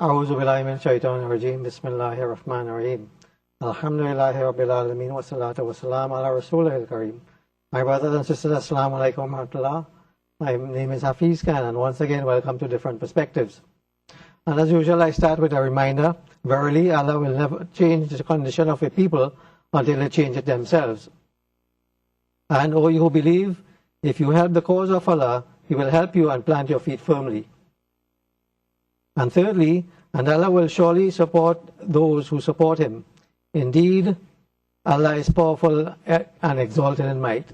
أعوذ بالله من الشيطان الرجيم بسم الله الرحمن الرحيم الحمد لله رب العالمين والصلاة والسلام على رسوله الكريم. My brothers and sisters, Assalamu alaikum wa rahmatullah. My name is Hafiz Khan, and once again welcome to Different Perspectives. And as usual, I start with a reminder: verily Allah will never change the condition of a people until they change it themselves. And O you who believe, if you help the cause of Allah, He will help you and plant your feet firmly. And thirdly, and Allah will surely support those who support Him. Indeed, Allah is powerful and exalted in might.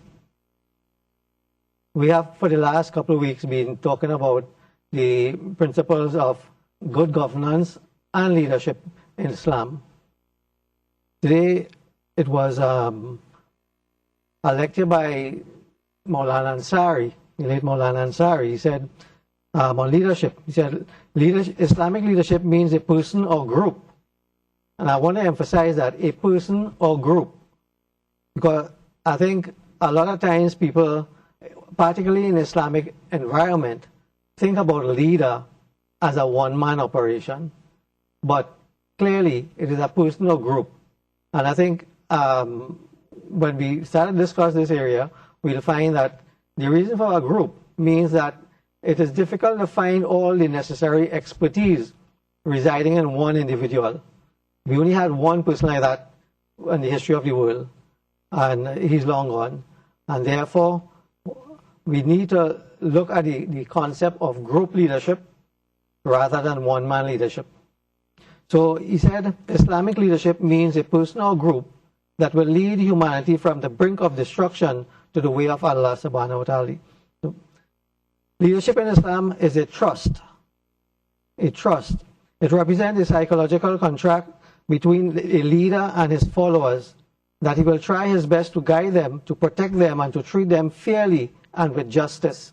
We have, for the last couple of weeks, been talking about the principles of good governance and leadership in Islam. Today, it was a lecture by Maulana Ansari, the late Maulana Ansari. He said, on leadership, he said, Islamic leadership means a person or group. And I want to emphasize that, a person or group. Because I think a lot of times people, particularly in Islamic environment, think about a leader as a one-man operation. But clearly, it is a person or group. And I think when we start to discuss this area, we'll find that the reason for a group means that it is difficult to find all the necessary expertise residing in one individual. We only had one person like that in the history of the world, and he's long gone. And therefore, we need to look at the concept of group leadership rather than one-man leadership. So he said, Islamic leadership means a person or group that will lead humanity from the brink of destruction to the way of Allah subhanahu wa ta'ala. So, leadership in Islam is a trust. A trust. It represents a psychological contract between a leader and his followers, that he will try his best to guide them, to protect them, and to treat them fairly and with justice.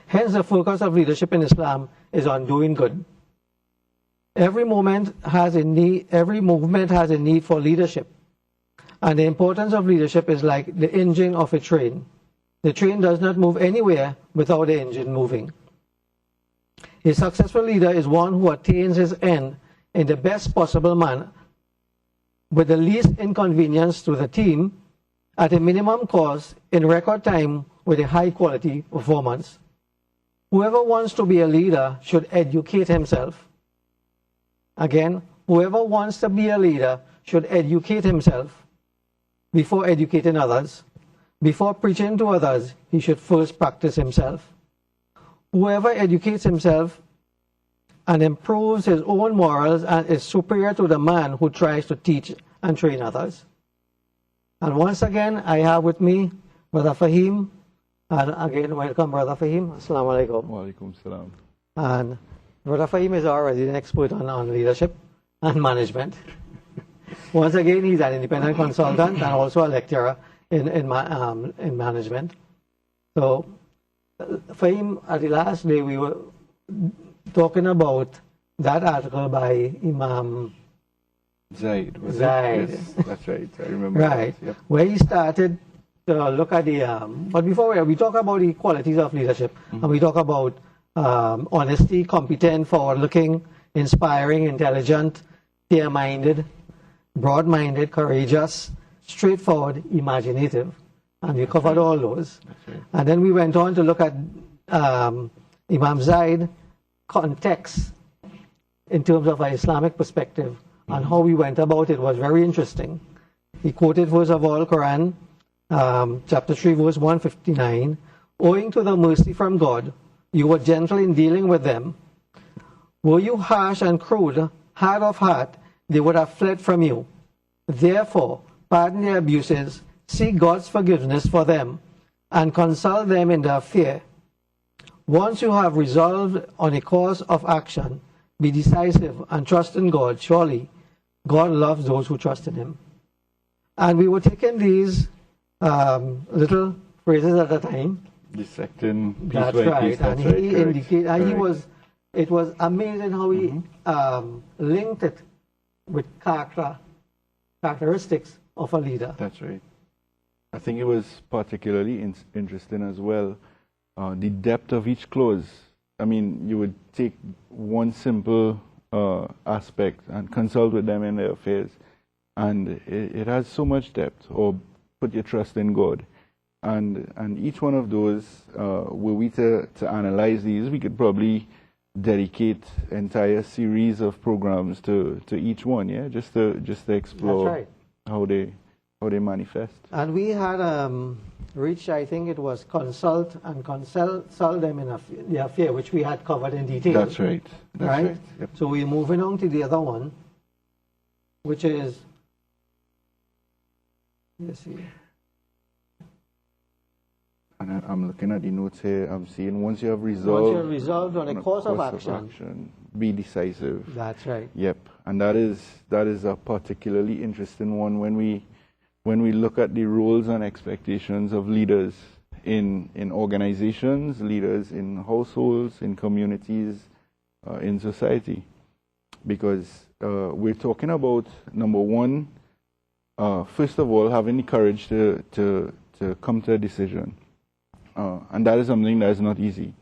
Hence, the focus of leadership in Islam is on doing good. Every movement has a need for leadership. And the importance of leadership is like the engine of a train. The train does not move anywhere without the engine moving. A successful leader is one who attains his end in the best possible manner, with the least inconvenience to the team, at a minimum cost, in record time, with a high quality performance. Whoever wants to be a leader should educate himself. Again, whoever wants to be a leader should educate himself before educating others. Before preaching to others, he should first practice himself. Whoever educates himself and improves his own morals and is superior to the man who tries to teach and train others. And once again, I have with me Brother Fahim. And again, welcome, Brother Fahim. Assalamu alaikum. Wa alaikum salam. And Brother Fahim is already an expert on leadership and management. Once again, he's an independent consultant and also a lecturer in management. So, Fahim, at the last day, we were talking about that article by Imam Zaid. Yes, that's right. I remember. Right. That, yep. Where he started to look at the... but before we talk about the qualities of leadership, and we talk about honesty, competent, forward-looking, inspiring, intelligent, clear-minded, broad-minded, courageous, straightforward, imaginative. And we covered all those. That's right. And then we went on to look at Imam Zaid context in terms of an Islamic perspective, and how we went about it was very interesting. He quoted, first of all, Quran, chapter 3, verse 159, owing to the mercy from God, you were gentle in dealing with them. Were you harsh and crude, hard of heart, they would have fled from you. Therefore, pardon their abuses, seek God's forgiveness for them, and consult them in their fear. Once you have resolved on a course of action, be decisive and trust in God. Surely, God loves those who trust in Him. And we were taking these little phrases at a time. Dissecting piece That's by right. piece. That's And right. he Correct. indicated, and Correct. it was amazing how he linked it with characteristics of a leader. That's right. I think it was particularly interesting as well, the depth of each clause I mean, you would take one simple aspect and consult with them in their affairs, and it has so much depth. Or put your trust in God, and each one of those, were we to analyze these, we could probably dedicate entire series of programs to each one, yeah, just to explore. That's right. how they manifest. And we had reached, I think it was consult them in the affair, which we had covered in detail. That's right. That's right. Yep. So we're moving on to the other one, which is, let's see. And I'm looking at the notes here. I'm seeing once you have resolved on a course of action, be decisive. That's right. Yep. And that is a particularly interesting one when we look at the roles and expectations of leaders in organizations, leaders in households, in communities, in society. Because we're talking about, number one, first of all, having the courage to come to a decision. And that is something that is not easy.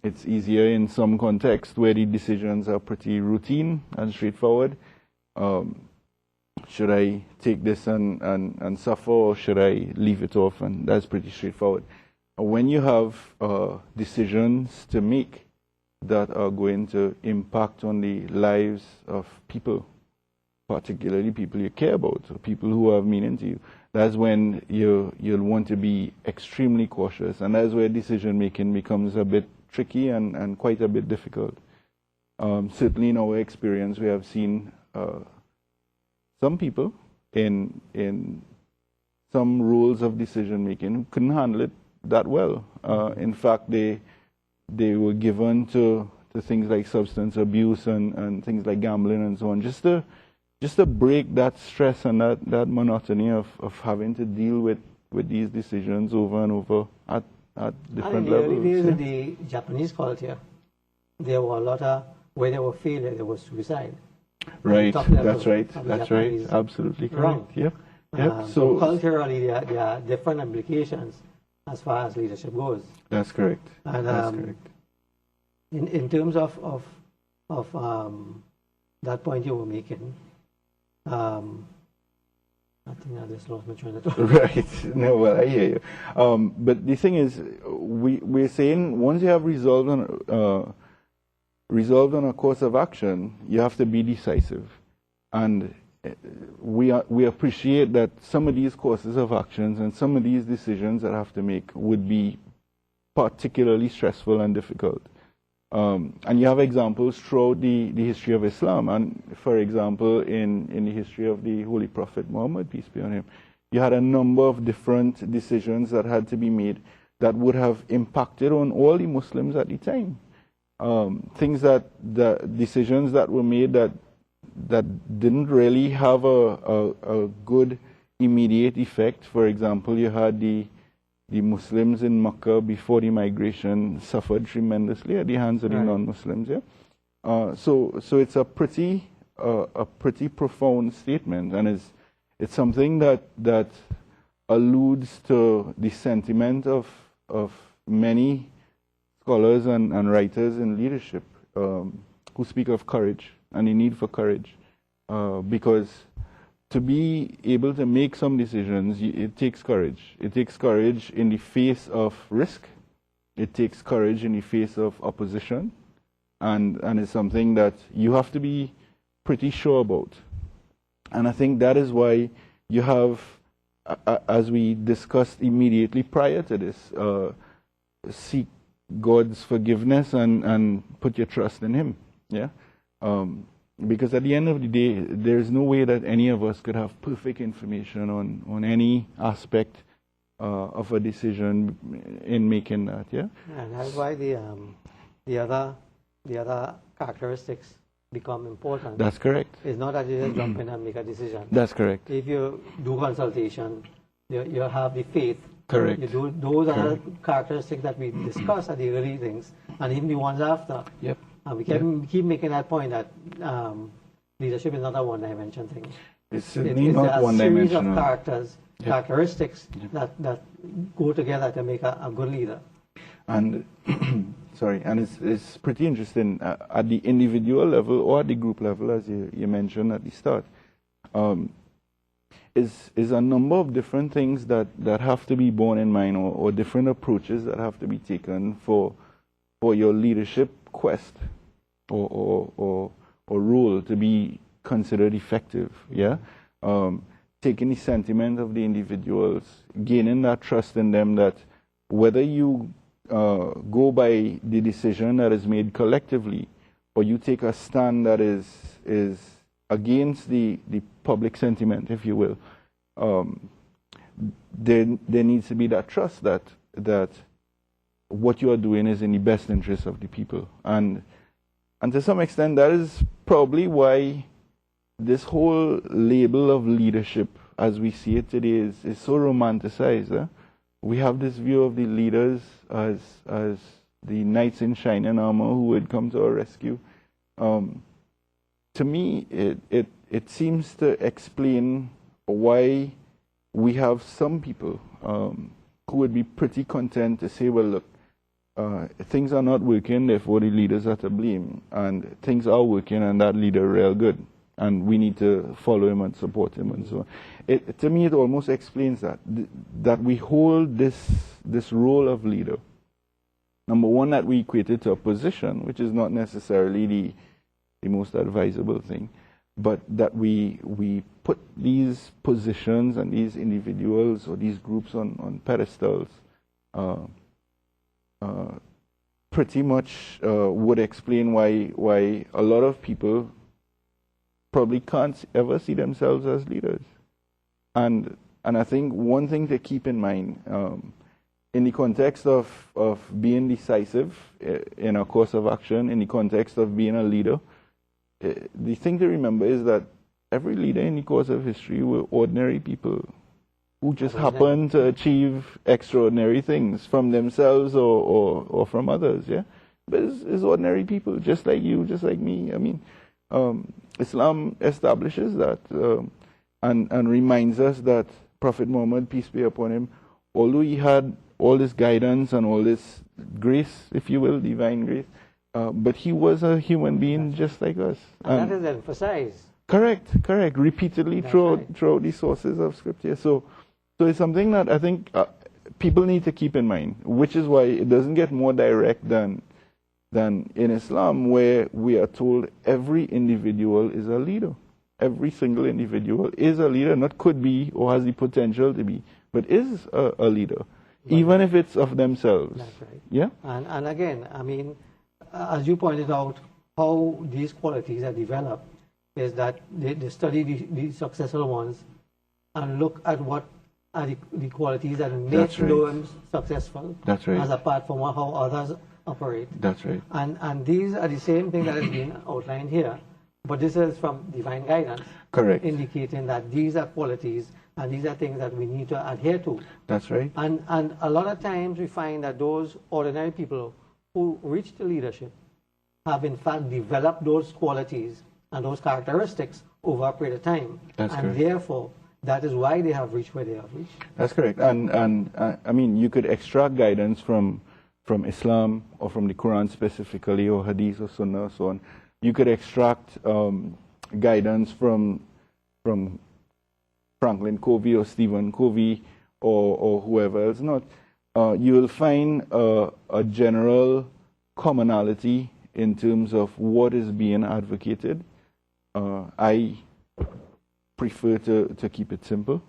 It's easier in some contexts where the decisions are pretty routine and straightforward. Should I take this and suffer, or should I leave it off? And that's pretty straightforward. When you have decisions to make that are going to impact on the lives of people, particularly people you care about, or people who have meaning to you, that's when you'll want to be extremely cautious. And that's where decision making becomes a bit tricky and quite a bit difficult. Certainly in our experience, we have seen some people in some roles of decision making who couldn't handle it that well. In fact, they were given to things like substance abuse and things like gambling and so on, just to break that stress and that monotony of having to deal with these decisions over and over at different levels. In the early days of the Japanese culture, there were a lot of, where there were failure, there was suicide. Right, that's right, absolutely correct. Yep. So culturally, there are different implications as far as leadership goes. That's correct. And that's correct. In terms of that point you were making, I think I just lost my train of thought. Right. No, well, I hear you. But the thing is, we're saying once you have resolved on a course of action, you have to be decisive. And we appreciate that some of these courses of actions and some of these decisions that I have to make would be particularly stressful and difficult. And you have examples throughout the history of Islam. And for example, in the history of the Holy Prophet Muhammad, peace be on him, you had a number of different decisions that had to be made that would have impacted on all the Muslims at the time. Decisions that were made that didn't really have a good immediate effect. For example, you had the Muslims in Makkah before the migration suffered tremendously at the hands of the non-Muslims. Yeah, so it's a pretty profound statement, and it's something that alludes to the sentiment of many scholars and writers in leadership who speak of courage and the need for courage, because to be able to make some decisions, it takes courage. It takes courage in the face of risk. It takes courage in the face of opposition. And it's something that you have to be pretty sure about. And I think that is why you have, as we discussed immediately prior to this, seek God's forgiveness and put your trust in Him. Yeah. Because at the end of the day, there's no way that any of us could have perfect information on any aspect of a decision in making that. Yeah. And that's why the other characteristics become important. That's correct. It's not that you just jump in and make a decision. That's correct. If you do consultation, you have the faith. Correct. Those are the characteristics that we discuss at the early things, and even the ones after. Yep. And we keep making that point that leadership is not a one-dimension thing. It's certainly not one-dimensional. It's a series of characteristics that go together to make a good leader. And sorry, and it's pretty interesting at the individual level or at the group level, as you mentioned at the start. Is a number of different things that have to be borne in mind, or different approaches that have to be taken for your leadership quest or role to be considered effective. Yeah, taking the sentiment of the individuals, gaining that trust in them that whether you go by the decision that is made collectively, or you take a stand that is against the public sentiment, if you will, there needs to be that trust that what you are doing is in the best interest of the people. And to some extent, that is probably why this whole label of leadership, as we see it today, is so romanticized. We have this view of the leaders as the knights in shining armor who would come to our rescue. To me, it seems to explain why we have some people who would be pretty content to say, well, look, things are not working, therefore the leaders are to blame, and things are working and that leader real good, and we need to follow him and support him and so on. To me, it almost explains that we hold this role of leader. Number one, that we equate it to a position, which is not necessarily the most advisable thing, but that we put these positions and these individuals or these groups on pedestals pretty much would explain why a lot of people probably can't ever see themselves as leaders. And I think one thing to keep in mind, in the context of being decisive in a course of action, in the context of being a leader, the thing to remember is that every leader in the course of history were ordinary people who just happened to achieve extraordinary things from themselves or from others, yeah? But it's ordinary people, just like you, just like me. I mean, Islam establishes that and reminds us that Prophet Muhammad, peace be upon him, although he had all this guidance and all this grace, if you will, divine grace, but he was a human being just like us. And that is emphasized. Correct, repeatedly throughout the sources of Scripture. So it's something that I think people need to keep in mind, which is why it doesn't get more direct than in Islam, where we are told every individual is a leader. Every single individual is a leader, not could be or has the potential to be, but is a leader, even if it's of themselves. That's right. Yeah? And again, I mean, as you pointed out, how these qualities are developed is that they study the successful ones and look at what are the qualities that make them successful. That's right. As apart from how others operate. That's right. And these are the same thing that is being outlined here, but this is from divine guidance. Correct. Indicating that these are qualities and these are things that we need to adhere to. That's right. And a lot of times we find that those ordinary people who reach the leadership have in fact developed those qualities and those characteristics over a period of time. That's correct. And therefore, that is why they have reached where they have reached. That's correct. And I mean, you could extract guidance from Islam or from the Quran specifically, or Hadith or Sunnah or so on. You could extract guidance from Franklin Covey or Stephen Covey or whoever else. Not. You will find a general commonality in terms of what is being advocated. I prefer to keep it simple.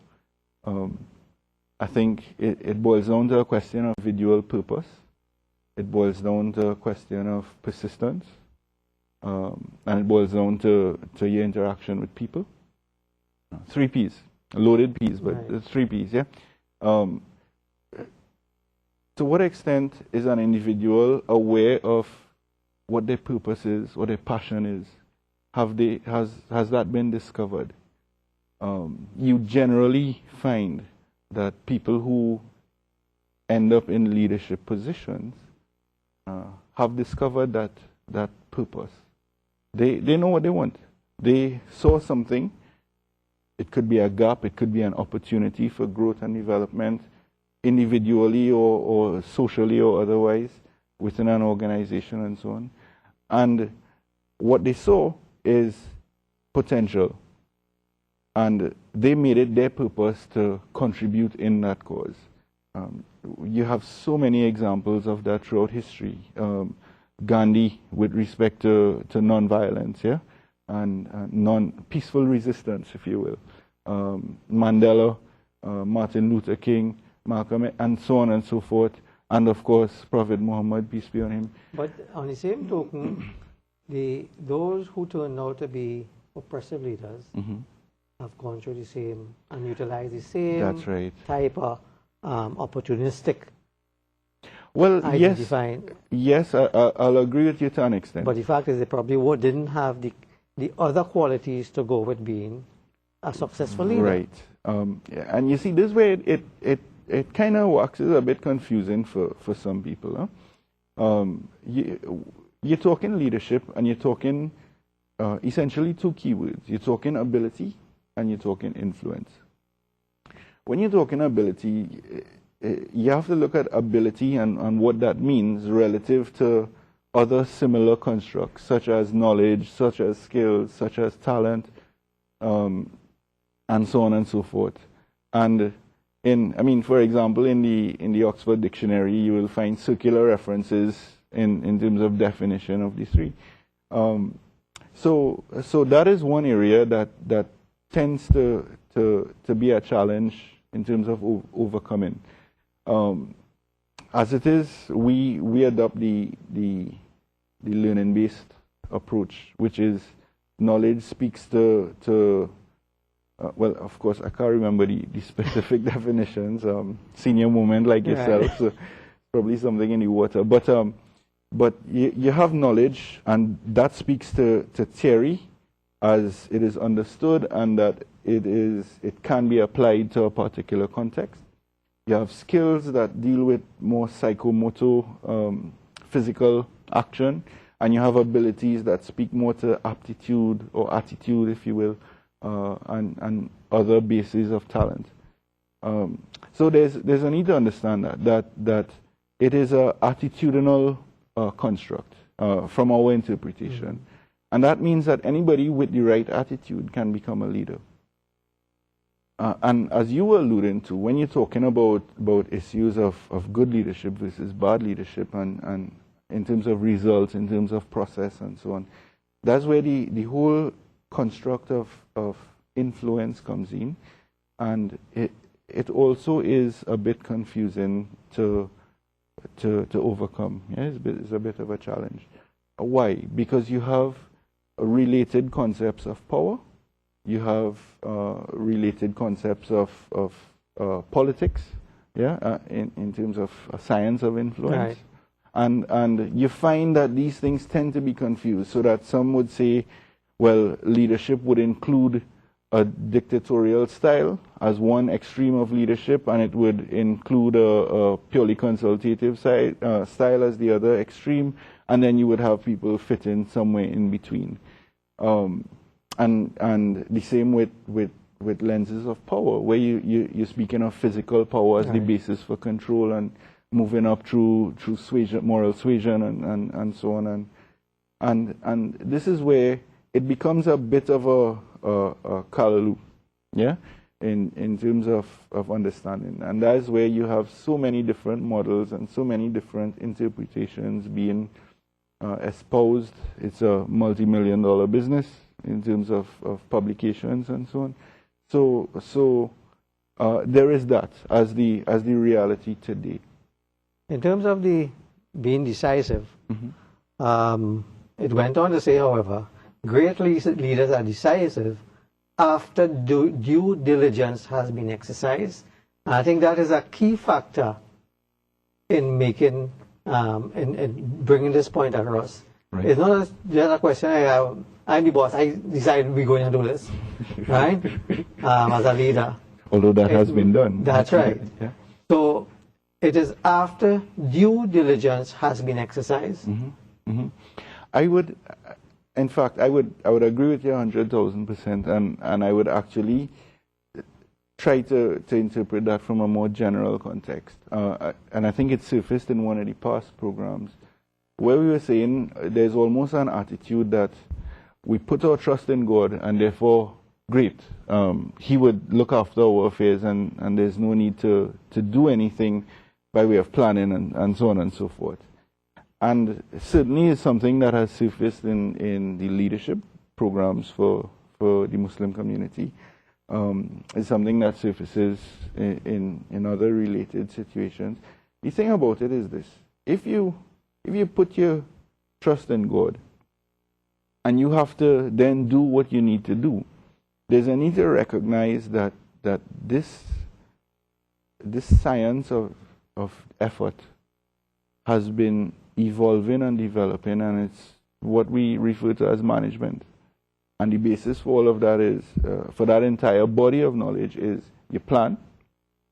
I think it boils down to a question of individual purpose. It boils down to a question of persistence. And it boils down to your interaction with people. 3 P's. Loaded P's, but right. It's 3 P's, yeah? To what extent is an individual aware of what their purpose is, what their passion is? Has that been discovered? You generally find that people who end up in leadership positions have discovered that purpose. They know what they want. They saw something. It could be a gap. It could be an opportunity for growth and development, individually or socially or otherwise. within an organization and so on. And what they saw is potential. And they made it their purpose to contribute in that cause. You have so many examples of that throughout history. Gandhi, with respect to non-violence, yeah, and non-peaceful resistance, if you will. Mandela, Martin Luther King, Malcolm, and so on and so forth. And of course, Prophet Muhammad, peace be on him. But on the same token, those who turned out to be oppressive leaders have gone through the same and utilized the same That's right. type of opportunistic. Well, identifying. yes, I'll agree with you to an extent. But the fact is, they probably didn't have the other qualities to go with being a successful leader. Right. And you see, this way it kind of waxes a bit confusing for some people. Huh? You're talking leadership, and you're talking essentially two keywords. You're talking ability, and you're talking influence. When you're talking ability, you have to look at ability and what that means relative to other similar constructs, such as knowledge, such as skills, such as talent, and so on and so forth. And for example, in the Oxford Dictionary, you will find circular references in terms of definition of these three. So that is one area that tends to be a challenge in terms of overcoming. As it is, we adopt the learning-based approach, which is knowledge speaks to well, of course, I can't remember the specific definitions. Senior moment like yourself, right. So probably something in the water. But you have knowledge, and that speaks to theory as it is understood, and that it can be applied to a particular context. You have skills that deal with more psychomotor, physical action, and you have abilities that speak more to aptitude or attitude, if you will, and other bases of talent. So there's a need to understand that it is a attitudinal construct from our interpretation, and that means that anybody with the right attitude can become a leader. And as you were alluding to, when you're talking about issues of good leadership versus bad leadership, and in terms of results, in terms of process, and so on, that's where the whole construct of influence comes in, and it also is a bit confusing to overcome. Yeah, it's a bit of a challenge. Why? Because you have related concepts of power. You have related concepts of politics, yeah, in terms of science of influence. Right. And you find that these things tend to be confused, so that some would say, well, leadership would include a dictatorial style as one extreme of leadership, and it would include a purely consultative style as the other extreme, and then you would have people fit in somewhere in between. And the same with lenses of power, where you're speaking of physical power as the basis for control, and moving up through suasion, moral suasion, and so on. And this is where it becomes a bit of a callaloo, yeah, in terms of understanding. And that's where you have so many different models and so many different interpretations being espoused. It's a multi-million-dollar business in terms of publications and so on. So there is that as the reality today. In terms of the being decisive, it went on to say, however, great leaders are decisive after due diligence has been exercised. And I think that is a key factor in making, in bringing this point across. Right. It's not just a question, I'm the boss, I decide we're going to do this, right? As a leader. Although that has been done. That's right. Yeah. So it is after due diligence has been exercised. I would, in fact, I would agree with you 100,000%, and I would actually try to interpret that from a more general context. And I think it surfaced in one of the past programs. where we were saying there's almost an attitude that we put our trust in God, and therefore, great, He would look after our affairs, and there's no need to do anything by way of planning and so on and so forth. And certainly is something that has surfaced in the leadership programs for the Muslim community. It's something that surfaces in other related situations. The thing about it is this: if you put your trust in God, and you have to then do what you need to do, there's a need to recognize that this science of effort has been evolving and developing, and it's what we refer to as management. And the basis for all of that is, for that entire body of knowledge, is you plan.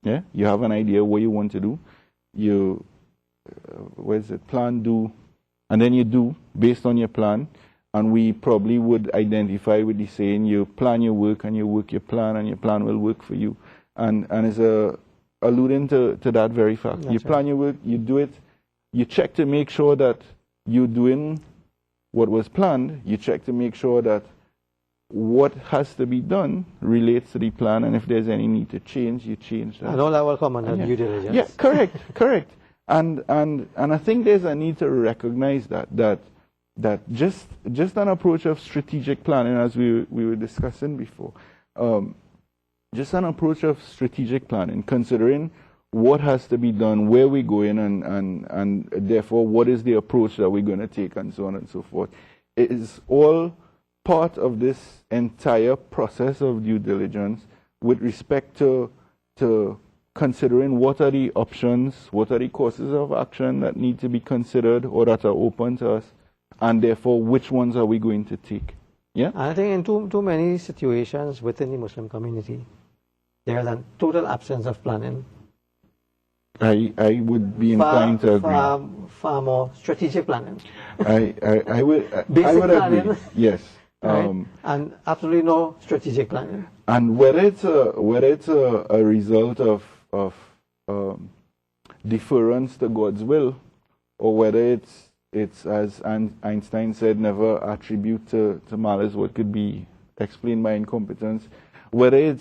Yeah, you have an idea what you want to do. You, plan, do, and then you do based on your plan. And we probably would identify with the saying, you plan your work and you work your plan, and your plan will work for you. And it's alluding to that very fact. That's you plan your work, you do it, you check to make sure that you're doing what was planned, you check to make sure that what has to be done relates to the plan, and if there's any need to change, you change that. And all our common due diligence. Yeah, correct. And I think there's a need to recognize that just an approach of strategic planning, as we were discussing before, just an approach of strategic planning, considering what has to be done, where we're going, and therefore what is the approach that we're going to take, and so on and so forth. It is all part of this entire process of due diligence with respect to considering what are the options, what are the courses of action that need to be considered or that are open to us, and therefore which ones are we going to take. Yeah? I think in too many situations within the Muslim community, there is a total absence of planning. I would be inclined to agree. Far more strategic planning. I would Basic agree. planning. Yes. Right? And absolutely no strategic planning. And whether it's a result of deference to God's will, or whether it's as Einstein said, never attribute to malice what could be explained by incompetence. Whether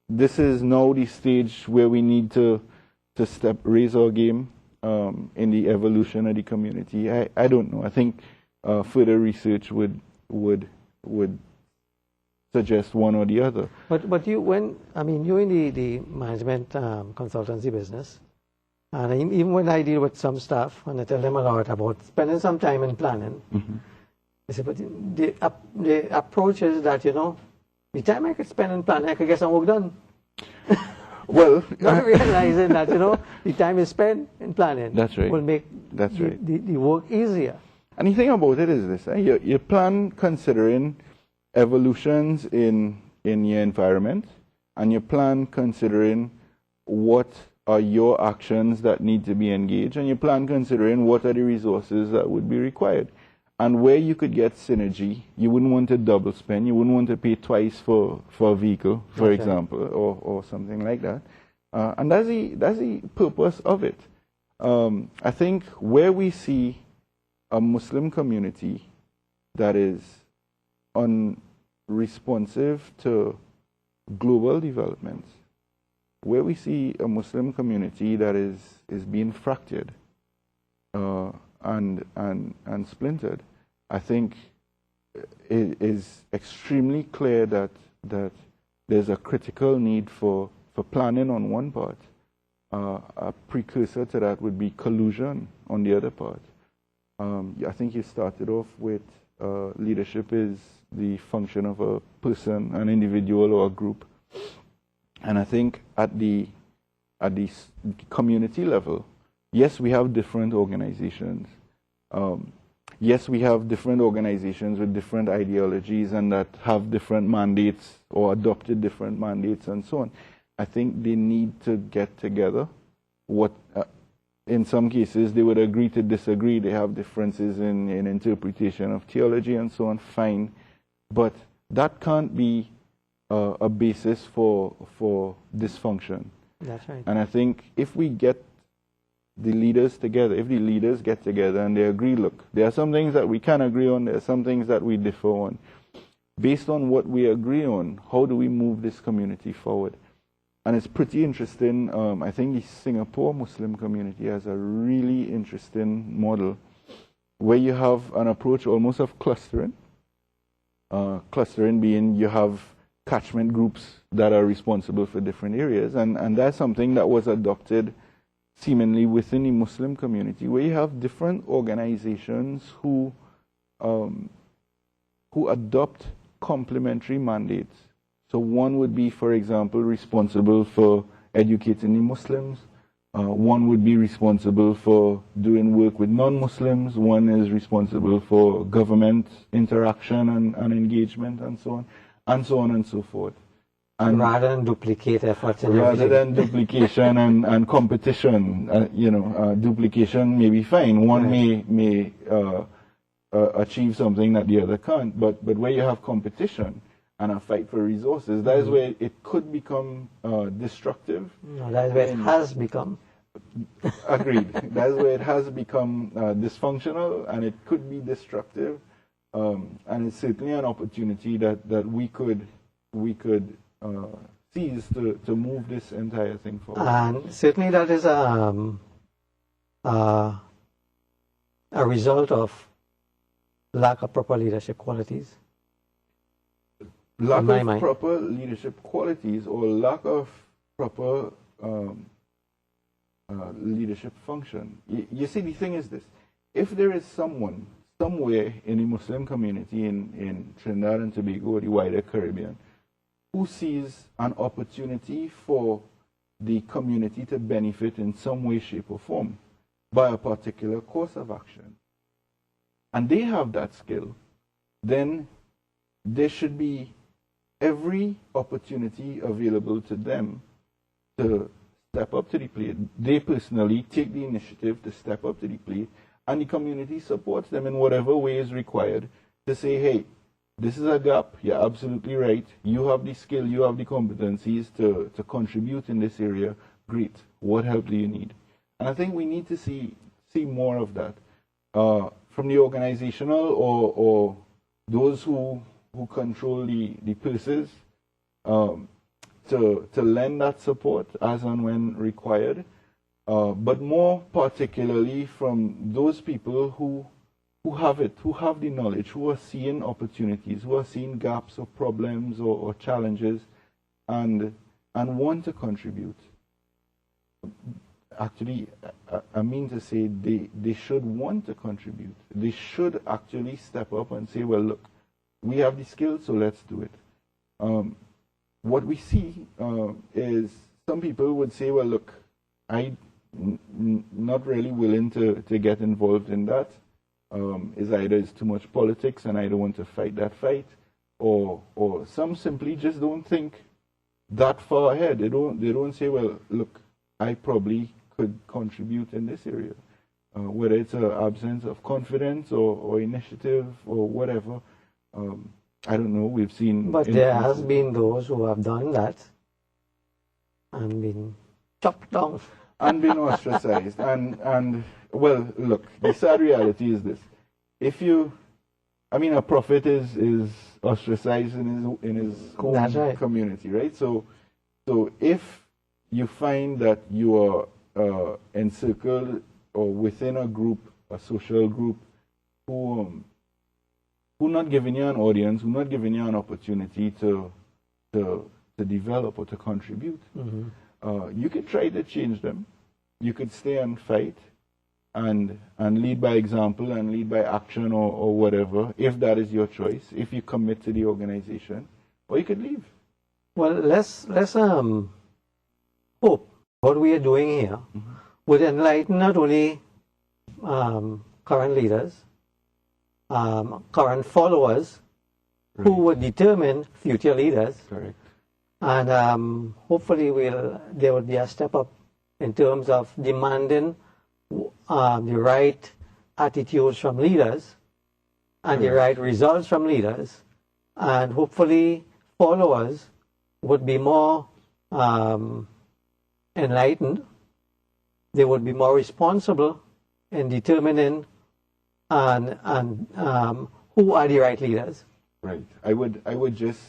this is now the stage where we need to raise our game in the evolution of the community. I don't know. I think further research would suggest one or the other. But you're in the management consultancy business, and even when I deal with some staff and I tell them a lot about spending some time in planning, I say, but the approach is that, the time I could spend in planning, I could get some work done. Well, not realizing that, the time is spent in planning. That's right. Will make the work easier. And the thing about it is this: you plan considering evolutions in your environment, and you plan considering what are your actions that need to be engaged, and you plan considering what are the resources that would be required. And where you could get synergy, you wouldn't want to double spend, you wouldn't want to pay twice for a vehicle, for example, or something like that. And that's the purpose of it. I think where we see a Muslim community that is unresponsive to global developments, where we see a Muslim community that is being fractured and splintered, I think it is extremely clear that there's a critical need for planning on one part. A precursor to that would be collusion on the other part. I think you started off with leadership is the function of a person, an individual, or a group. And I think at the community level, yes, we have different organizations. Yes, we have different organizations with different ideologies and that have different mandates or adopted different mandates and so on. I think they need to get together. In some cases, they would agree to disagree. They have differences in interpretation of theology and so on. Fine. But that can't be a basis for dysfunction. That's right. And I think if we get the leaders together, if the leaders get together and they agree, look, there are some things that we can agree on, there are some things that we differ on. Based on what we agree on, how do we move this community forward? And it's pretty interesting. I think the Singapore Muslim community has a really interesting model where you have an approach almost of clustering. Clustering being you have catchment groups that are responsible for different areas. And that's something that was adopted seemingly within the Muslim community, where you have different organizations who adopt complementary mandates. So one would be, for example, responsible for educating the Muslims. One would be responsible for doing work with non-Muslims. One is responsible for government interaction and engagement, and so on, and so on and so forth. And rather than duplicate efforts. Rather than duplication and competition, duplication may be fine. One may achieve something that the other can't. But where you have competition and a fight for resources, that is where it could become destructive. No, that is where it has become. Agreed. That is where it has become dysfunctional, and it could be destructive. And it's certainly an opportunity that we could seize to move this entire thing forward. And certainly that is a result of lack of proper leadership qualities. Lack of proper leadership qualities, or lack of proper leadership function. You see, the thing is this: if there is someone somewhere in the Muslim community in Trinidad and Tobago or the wider Caribbean who sees an opportunity for the community to benefit in some way, shape, or form by a particular course of action, and they have that skill, then there should be every opportunity available to them to step up to the plate. They personally take the initiative to step up to the plate, and the community supports them in whatever way is required to say, hey, this is a gap, you're absolutely right, you have the skill, you have the competencies to contribute in this area, great, what help do you need? And I think we need to see more of that from the organizational or those who control the purses, to lend that support as and when required, but more particularly from those people who have the knowledge, who are seeing opportunities, who are seeing gaps or problems or challenges, and want to contribute. Actually, I mean to say they should want to contribute. They should actually step up and say, well, look, we have the skills, so let's do it. What we see is some people would say, well, look, I'm not really willing to get involved in that. It's too much politics and I don't want to fight that fight. Or some simply just don't think that far ahead. They don't say, well, look, I probably could contribute in this area. Whether it's an absence of confidence or initiative or whatever. I don't know, we've seen... But there has been those who have done that and been chopped down. And been ostracized. And well, look, the sad reality is this. A prophet is ostracized in his home community, right? So if you find that you are encircled or within a group, a social group, who not giving you an audience, who not giving you an opportunity to develop or to contribute, you could try to change them. You could stay and fight and lead by example and lead by action or whatever, if that is your choice, if you commit to the organization, or you could leave. Well, let's hope what we are doing here would enlighten not only current leaders, current followers, who would determine future leaders. Correct. And hopefully there will be a step up in terms of demanding the right attitudes from leaders and the right results from leaders. And hopefully followers would be more enlightened they would be more responsible in determining and who are the right leaders. Right. I would just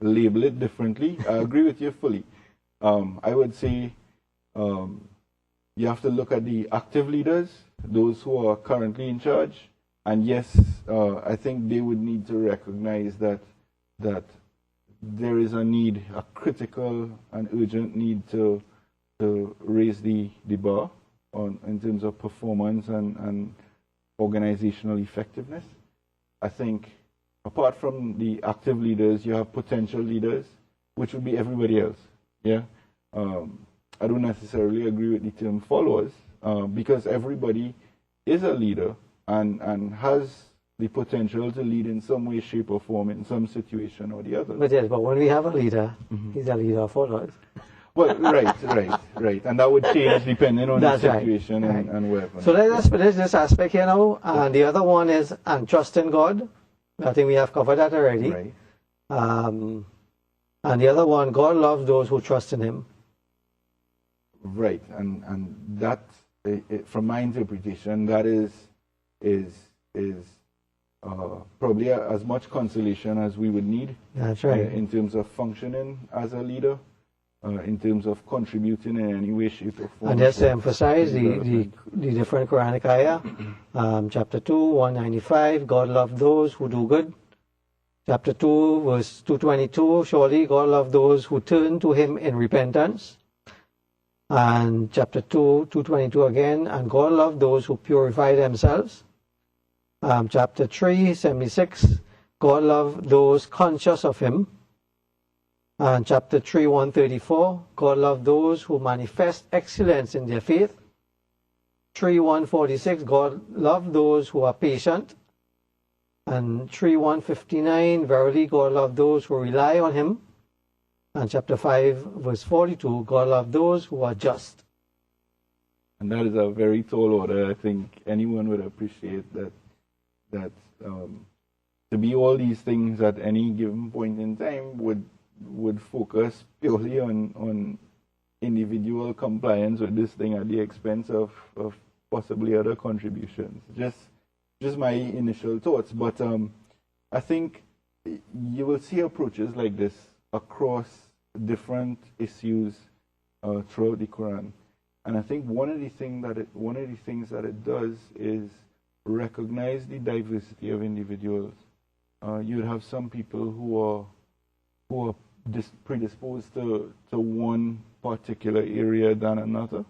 label it differently. I agree with you fully. I would say you have to look at the active leaders, those who are currently in charge, and yes, I think they would need to recognize that there is a need, a critical and urgent need to raise the bar in terms of performance and organizational effectiveness. I think apart from the active leaders, you have potential leaders, which would be everybody else. Yeah. I don't necessarily agree with the term followers, because everybody is a leader and has the potential to lead in some way, shape, or form in some situation or the other. But yes, but when we have a leader, he's a leader of followers. Well, right. And that would change depending on the situation right. and wherever. So let's finish this aspect here now. And the other one is trust in God. I think we have covered that already. Right. And the other one, God loves those who trust in Him. Right. And that, from my interpretation, that is probably as much consolation as we would need. That's right. In terms of functioning as a leader. In terms of contributing in any way, shape, or form. And just to emphasize the different Quranic ayah, chapter 2, 195, God loves those who do good. Chapter 2, verse 222, surely God loves those who turn to Him in repentance. And chapter 2, 222 again, and God loves those who purify themselves. Chapter 3, 76, God loves those conscious of Him. And chapter 3, 134, God loves those who manifest excellence in their faith. 3, 146, God loves those who are patient. And 3, 159, verily God loves those who rely on Him. And chapter 5, verse 42, God loves those who are just. And that is a very tall order. I think anyone would appreciate that to be all these things at any given point in time would focus purely on individual compliance with this thing at the expense of possibly other contributions. Just my initial thoughts, but I think you will see approaches like this across different issues throughout the Quran, and I think one of the things that it does is recognize the diversity of individuals. You would have some people who are predisposed to one particular area than another,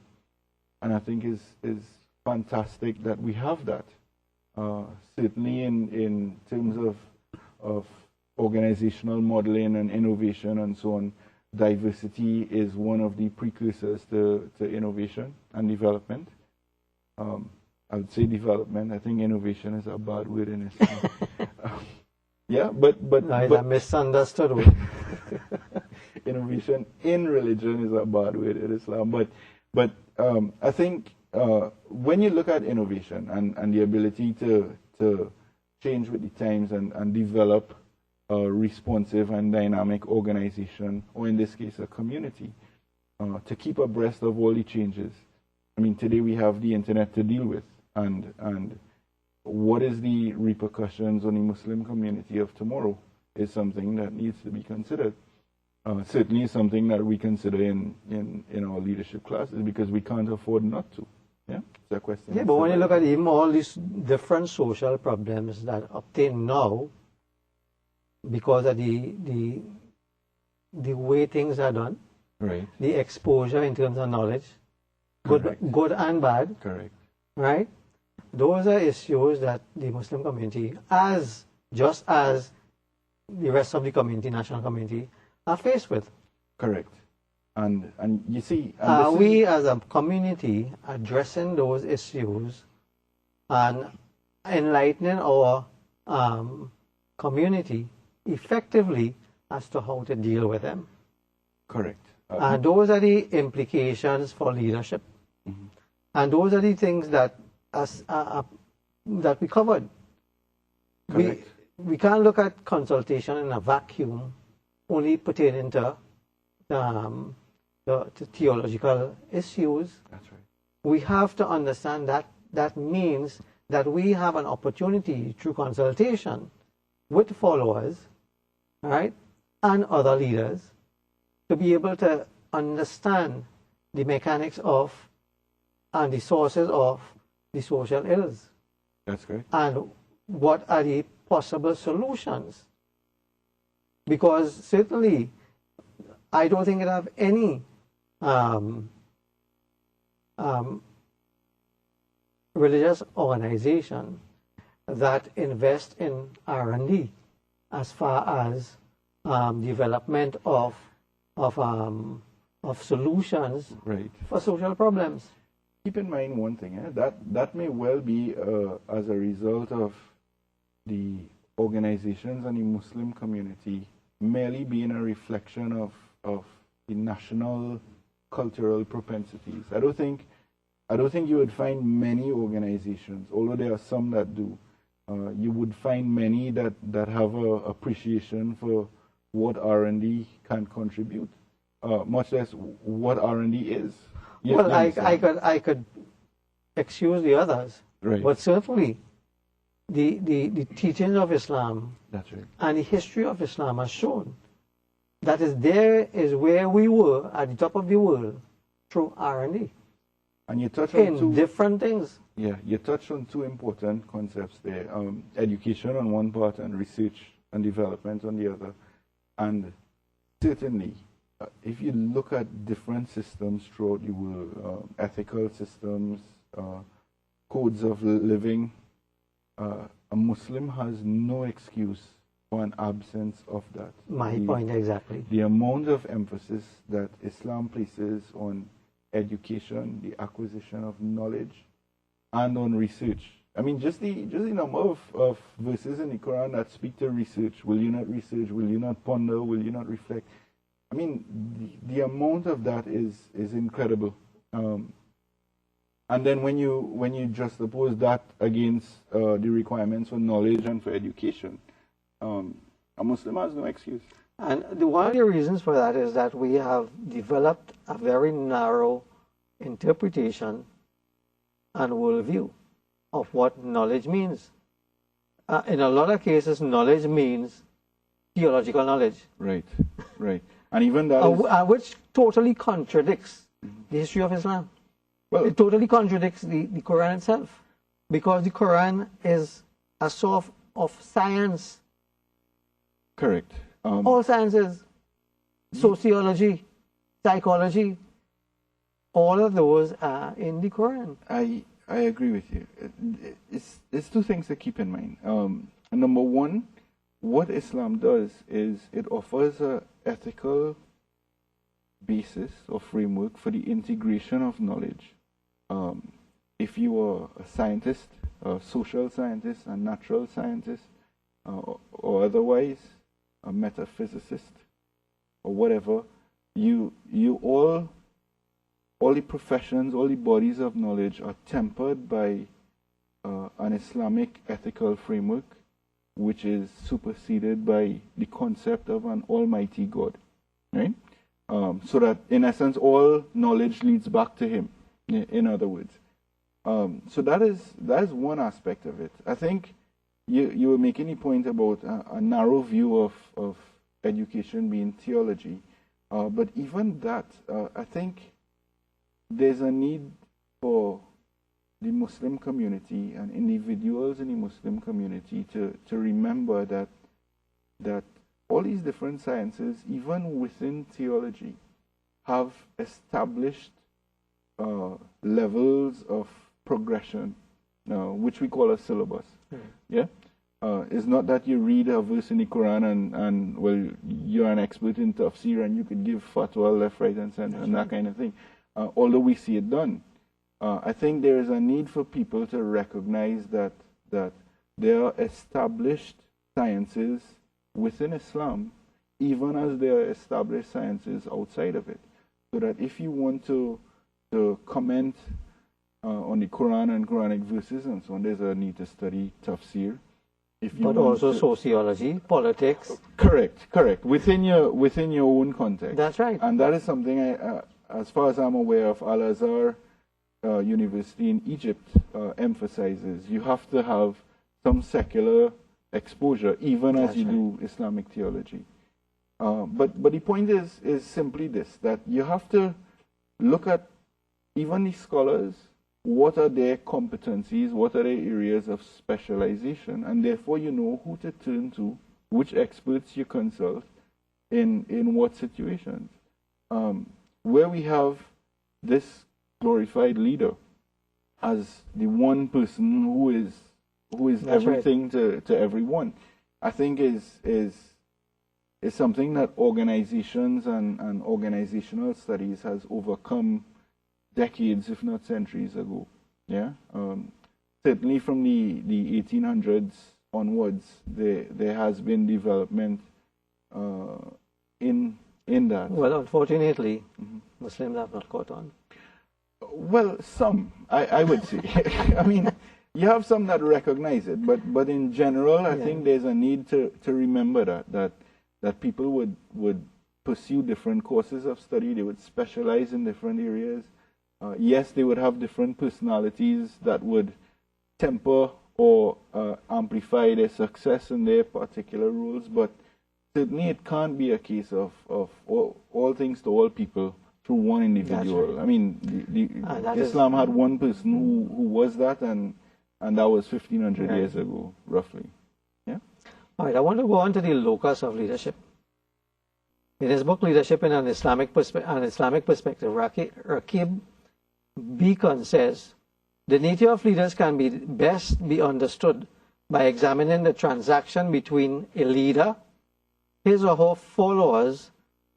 and I think is fantastic that we have that. Certainly in terms of organizational modeling and innovation and so on, diversity is one of the precursors to innovation and development. I would say development. I think innovation is a bad word in Islam. Yeah, but No, it's a misunderstood word. Innovation in religion is a bad word in Islam. But I think when you look at innovation and the ability to change with the times and develop a responsive and dynamic organization, or in this case, a community, to keep abreast of all the changes. I mean, today we have the internet to deal with, and what is the repercussions on the Muslim community of tomorrow is something that needs to be considered. Certainly something that we consider in our leadership classes, because we can't afford not to. Yeah, is that a question? Yeah, but when you look at even all these different social problems that obtain now because of the way things are done, right? The exposure in terms of knowledge, good and bad, correct, right? Those are issues that the Muslim community, just as the rest of the community, national community, are faced with. Correct. And you see, are we as a community addressing those issues and enlightening our community effectively as to how to deal with them? Correct. And those are the implications for leadership. Mm-hmm. And those are the things that that we covered. Correct. We can't look at consultation in a vacuum, only pertaining to the theological issues, That's right. we have to understand that that means that we have an opportunity through consultation with followers, right, and other leaders to be able to understand the mechanics of and the sources of the social ills. That's great. And what are the possible solutions? Because certainly, I don't think it have any religious organization that invest in R&D as far as development of solutions Right. for social problems. Keep in mind one thing, that may well be as a result of the organizations and the Muslim community merely being a reflection of the national cultural propensities. I don't think you would find many organizations, although there are some that do. You would find many that have a appreciation for what R&D can contribute, much less what R&D is. Well, I could excuse the others, right. But certainly the teachings of Islam, That's right. and the history of Islam has shown that there is where we were at the top of the world through R&D. And you touch on two different things. Yeah, you touched on two important concepts there: education on one part, and research and development on the other. And certainly, if you look at different systems throughout the world, ethical systems, codes of living, a Muslim has no excuse for an absence of that. My point exactly. The amount of emphasis that Islam places on education, the acquisition of knowledge, and on research. I mean, just the number of verses in the Quran that speak to research. Will you not research? Will you not ponder? Will you not reflect? I mean, the amount of that is incredible. And then when you juxtapose that against the requirements for knowledge and for education, a Muslim has no excuse. And one of the reasons for that is that we have developed a very narrow interpretation and worldview of what knowledge means. In a lot of cases, knowledge means theological knowledge. Right, right. And even that which totally contradicts the history of Islam. Well, it totally contradicts the Quran itself, because the Quran is a sort of science. Correct. All sciences, sociology, psychology, all of those are in the Quran. I agree with you. It's two things to keep in mind. Number one, what Islam does is it offers an ethical basis or framework for the integration of knowledge. If you are a scientist, a social scientist, a natural scientist, or otherwise a metaphysicist or whatever, you all the professions, all the bodies of knowledge are tempered by an Islamic ethical framework, which is superseded by the concept of an almighty God, right? So that, in essence, all knowledge leads back to Him, in other words. So that is one aspect of it. I think you were making a point about a narrow view of education being theology, but even that, I think there's a need for the Muslim community and individuals in the Muslim community to remember that all these different sciences, even within theology, have established levels of progression, which we call a syllabus. Yeah, it's not that you read a verse in the Quran and well, you're an expert in tafsir and you could give fatwa left, right, and center and that kind of thing. Although we see it done, I think there is a need for people to recognize that there are established sciences within Islam, even as there are established sciences outside of it. So that if you want to comment on the Quran and Quranic verses and so on, there's a need to study tafsir. But also sociology, politics. Correct. Within your own context. That's right. And that is something as far as I'm aware of, Al-Azhar University in Egypt emphasizes you have to have some secular exposure, even as you do Islamic theology. But the point is simply this, that you have to look at even the scholars, what are their competencies, what are their areas of specialization, and therefore you know who to turn to, which experts you consult in what situations. Where we have this glorified leader as the one person who is everything to everyone, I think is something that organizations and organizational studies has overcome decades, if not centuries ago. Yeah, certainly from the 1800s onwards, there has been development in that. Well, unfortunately, Muslims have not caught on. Well, some, I would say. I mean, you have some that recognize it, but in general, I think there's a need to remember that people would pursue different courses of study. They would specialize in different areas. Yes, they would have different personalities that would temper or amplify their success in their particular roles, but certainly it can't be a case of all things to all people through one individual. Right. I mean, Islam had one person who was that, and that was 1,500 years ago, roughly. Yeah. All right, I want to go on to the locus of leadership. In his book, Leadership in an Islamic Perspective, Rakib Beacon says, the nature of leaders can best be understood by examining the transaction between a leader, his or her followers,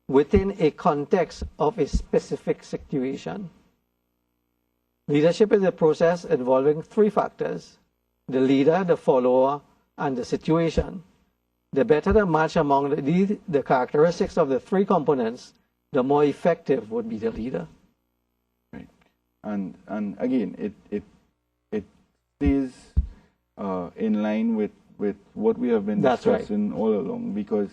within a context of a specific situation. Leadership is a process involving three factors: the leader, the follower, and the situation. The better the match among the characteristics of the three components, the more effective would be the leader. Right. And again, it stays in line with what we have been discussing all along, because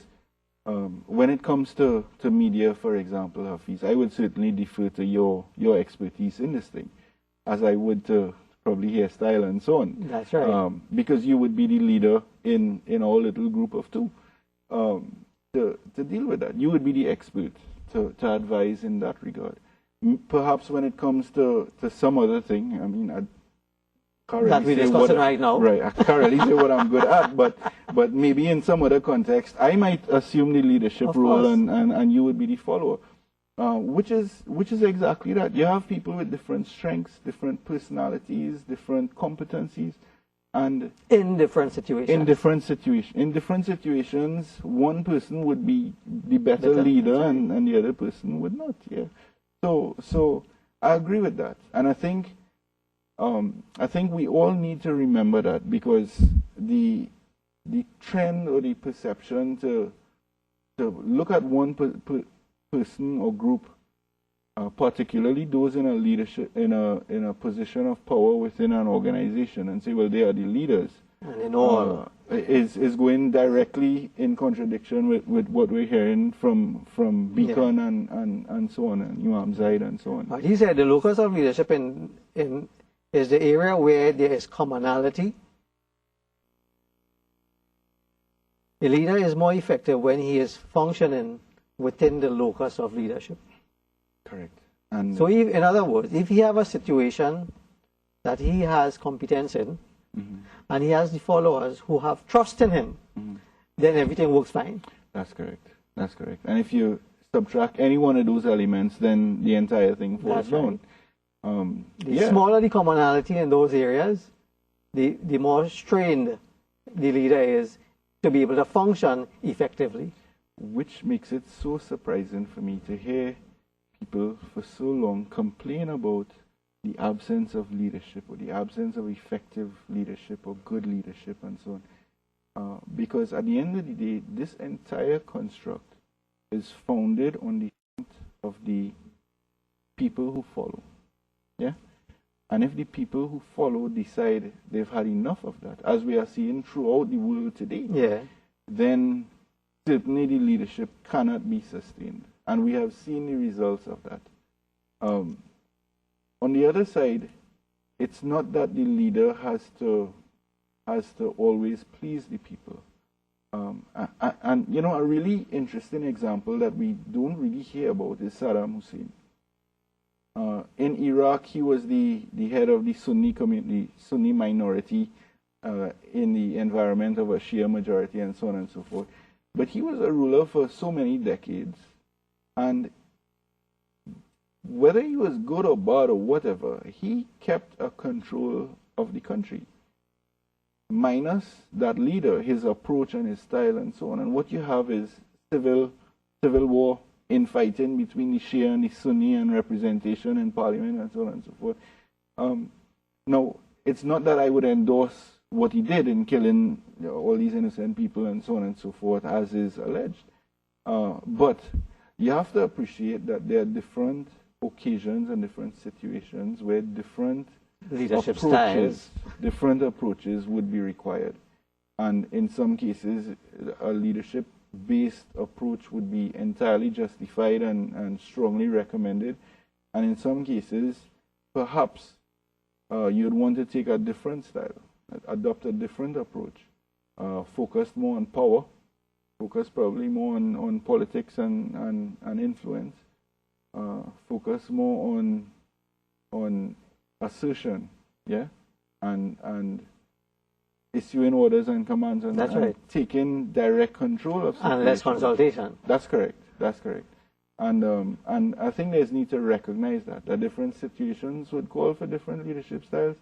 when it comes to media, for example, Hafiz, I would certainly defer to your expertise in this thing, as I would to probably hairstyle and so on. That's right. Because you would be the leader in our little group of two. To deal with that, you would be the expert to advise in that regard. Perhaps when it comes to some other thing, I mean, I can't that we're discussing right now. Right, I can't really say what I'm good at, but maybe in some other context, I might assume the leadership role, and you would be the follower. Which is exactly that. You have people with different strengths, different personalities, different competencies, and in different situations. In different situations, one person would be the better leader, and the other person would not. Yeah. So I agree with that, and I think we all need to remember that, because the trend or the perception to look at one person or group, particularly those in a leadership in a position of power within an organization, and say, well, they are the leaders, and in all is going directly in contradiction with what we're hearing from Beacon and so on, and Imam Zaid and so on. He said the locus of leadership is the area where there is commonality. The leader is more effective when he is functioning within the locus of leadership. Correct. And so, in other words, if he have a situation that he has competence in, and he has the followers who have trust in him, then everything works fine. That's correct. That's correct. And if you subtract any one of those elements, then the entire thing falls down. The smaller the commonality in those areas, the more strained the leader is to be able to function effectively. Which makes it so surprising for me to hear people for so long complain about the absence of leadership, or the absence of effective leadership or good leadership and so on. Because at the end of the day, this entire construct is founded on the strength of the people who follow. Yeah? And if the people who follow decide they've had enough of that, as we are seeing throughout the world today, then certainly the leadership cannot be sustained. And we have seen the results of that. On the other side, it's not that the leader has to always please the people. And you know, a really interesting example that we don't really hear about is Saddam Hussein. In Iraq, he was the head of the Sunni community, Sunni minority in the environment of a Shia majority and so on and so forth. But he was a ruler for so many decades. And whether he was good or bad or whatever, he kept a control of the country. Minus that leader, his approach and his style and so on. And what you have is civil war, infighting between the Shia and the Sunni, and representation in parliament and so on and so forth. Now, it's not that I would endorse what he did in killing all these innocent people and so on and so forth, as is alleged. But you have to appreciate that there are different occasions and different situations where different Leadership styles, different approaches would be required. And in some cases, a leadership-based approach would be entirely justified and strongly recommended. And in some cases, perhaps you'd want to take a different style, adopt a different approach, focused more on power, focus probably more on politics and influence, focus more on assertion, yeah, and issuing orders and commands, and, That's right, taking direct control of situations. and less consultation. That's correct. That's correct. And I think there's need to recognize that different situations would call for different leadership styles.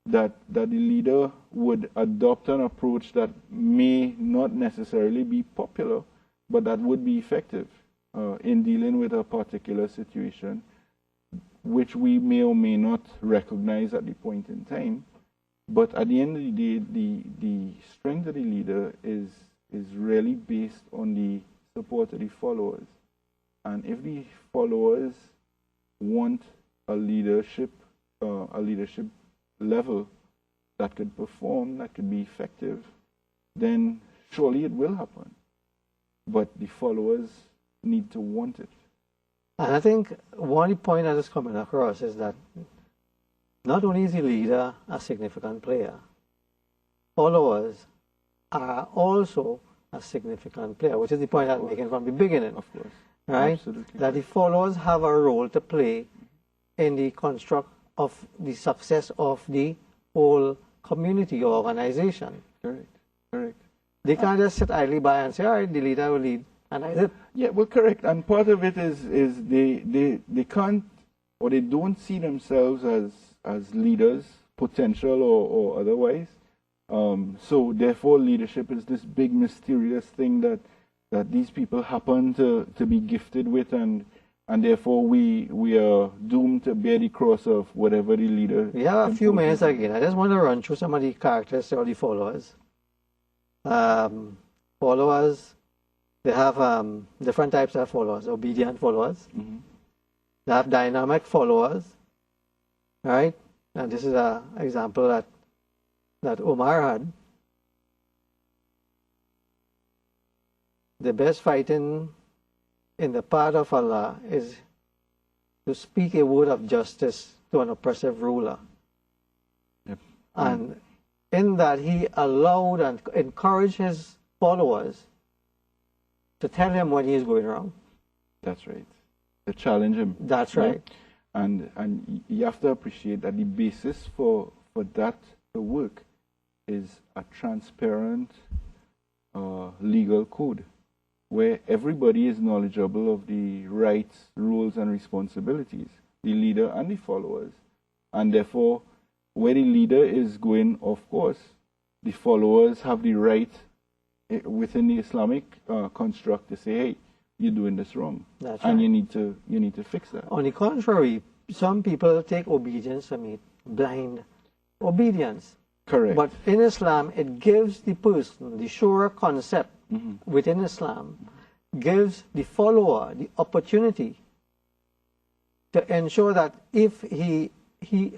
That the leader would adopt an approach that may not necessarily be popular, but that would be effective in dealing with a particular situation, which we may or may not recognize at the point in time. But at the end of the day, the strength of the leader is really based on the support of the followers. And if the followers want a leadership level that could perform, that could be effective, then surely it will happen. But the followers need to want it. And I think one point that is coming across is that not only is the leader a significant player, followers are also a significant player, which is the point I'm making from the beginning. Of course. Right? Absolutely. That the followers have a role to play in the construct of the success of the whole community or organization. Correct. Correct. They can't just sit idly by and say, all right, the leader will lead. And I did. Yeah, well, correct. And part of it is they can't, or they don't see themselves as leaders, potential or otherwise. So therefore, leadership is this big mysterious thing that these people happen to be gifted with, and therefore we are doomed to bear the cross of whatever the leader. We have a few minutes again. I just want to run through some of the characteristics of the followers. Followers, they have different types of followers. Obedient followers. Mm-hmm. They have dynamic followers. Right? And this is an example that Omar had. The best fighting in the path of Allah is to speak a word of justice to an oppressive ruler. Yep. And in that, he allowed and encouraged his followers to tell him when he is going wrong. That's right. To challenge him. That's right. And you have to appreciate that the basis for that to work is a transparent legal code where everybody is knowledgeable of the rights, rules, and responsibilities, the leader and the followers. And therefore, where the leader is going, of course, the followers have the right within the Islamic construct to say, hey, you're doing this wrong. That's and right. you need to fix that. On the contrary, some people take obedience from it, blind obedience. Correct. But in Islam, it gives the person, the shura concept Mm-hmm. within Islam, gives the follower the opportunity to ensure that if he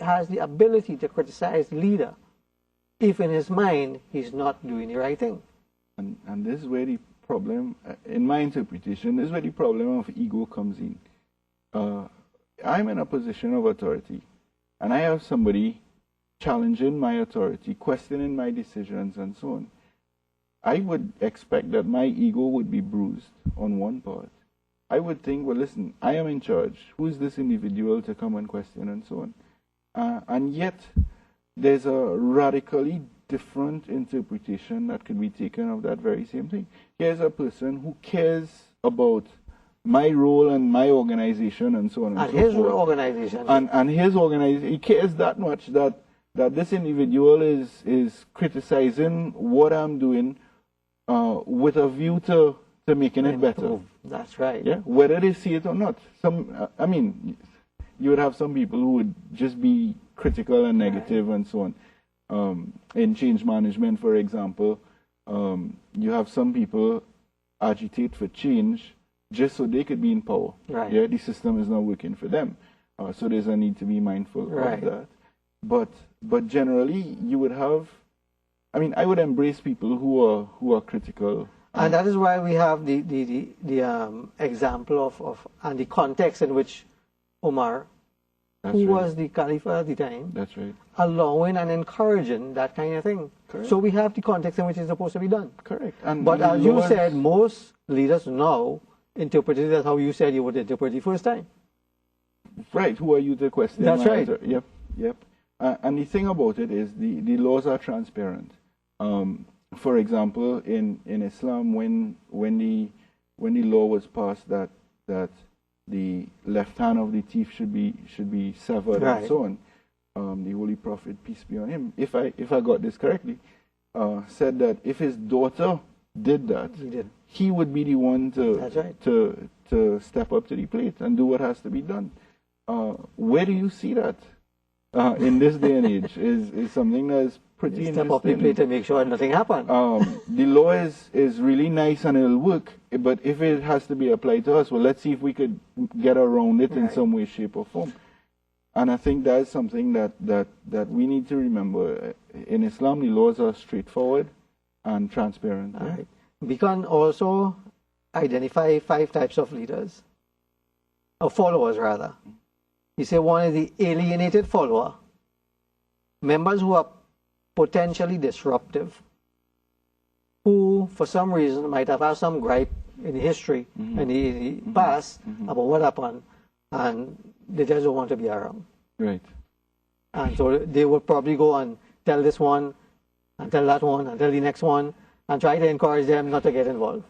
has the ability to criticize the leader, if in his mind he's not doing the right thing. And this is where the problem, in my interpretation, this is where the problem of ego comes in. I'm in a position of authority, and I have somebody challenging my authority, questioning my decisions, and so on, I would expect that my ego would be bruised on one part. I would think, well, listen, I am in charge. Who's this individual to come and question, and so on? And yet, there's a radically different interpretation that could be taken of that very same thing. Here's a person who cares about my role and my organization and so on and so his forth. organization. And his organization, he cares that much that this individual is criticizing what I'm doing with a view to making it better. That's right. Yeah, whether they see it or not. I mean, you would have some people who would just be critical and negative and so on. In change management, for example, you have some people agitate for change just so they could be in power. Right. Yeah, the system is not working for them. So there's a need to be mindful of that. But generally, you would have, I mean, I would embrace people who are critical. And that is why we have the example of and the context in which Umar, who was the Caliph at the time, that's right, allowing and encouraging that kind of thing. Correct. So we have the context in which it's supposed to be done. Correct. But as you said, most leaders now interpret it as how you said you would interpret it the first time. Right. Who are you to question? That's right. Yep. And the thing about it is the laws are transparent. For example, in Islam, when the law was passed that the left hand of the thief should be severed and so on, the Holy Prophet, peace be on him, if I got this correctly, said that if his daughter did that, he would be the one to step up to the plate and do what has to be done. Where do you see that in this day and age? Is something that is pretty interesting. Step up the plate to make sure nothing happens. The law is really nice and it'll work, but if it has to be applied to us, well, let's see if we could get around it in some way, shape, or form. And I think that's something that we need to remember. In Islam, the laws are straightforward and transparent. Right. We can also identify 5 types of leaders, or followers rather. You say one is the alienated follower, members who are potentially disruptive, who for some reason might have had some gripe in the history and the past about what happened, and they just don't want to be around. Right. And so they will probably go and tell this one, and tell that one, and tell the next one, and try to encourage them not to get involved,